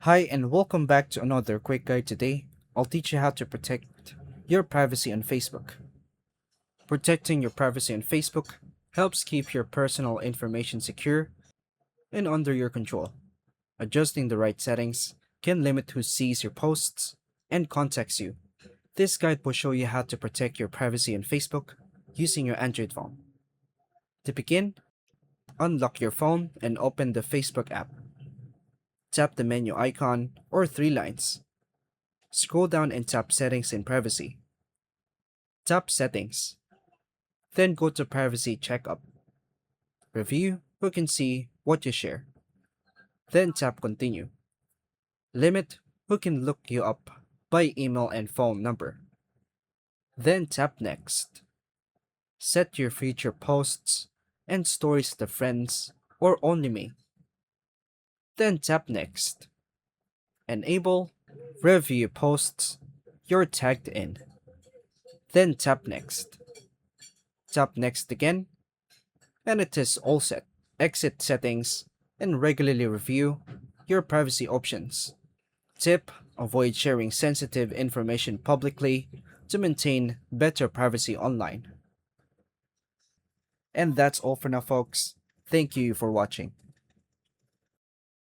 Hi and welcome back to another quick guide. Today, I'll teach you how to protect your privacy on Facebook. Protecting your privacy on Facebook helps keep your personal information secure and under your control. Adjusting the right settings can limit who sees your posts and contacts you. This guide will show you how to protect your privacy on Facebook using your Android phone. To begin, unlock your phone and open the Facebook app. Tap the menu icon or three lines. Scroll down and tap Settings and Privacy. Tap Settings. Then go to Privacy Checkup. Review who can see what you share. Then tap Continue. Limit who can look you up by email and phone number. Then tap Next. Set your future posts and stories to friends or only me. Then tap Next. Enable Review posts you're tagged in. Then tap Next. Tap Next again, and it is all set. Exit settings and regularly review your privacy options. Tip: avoid sharing sensitive information publicly to maintain better privacy online. And that's all for now, folks. Thank you for watching.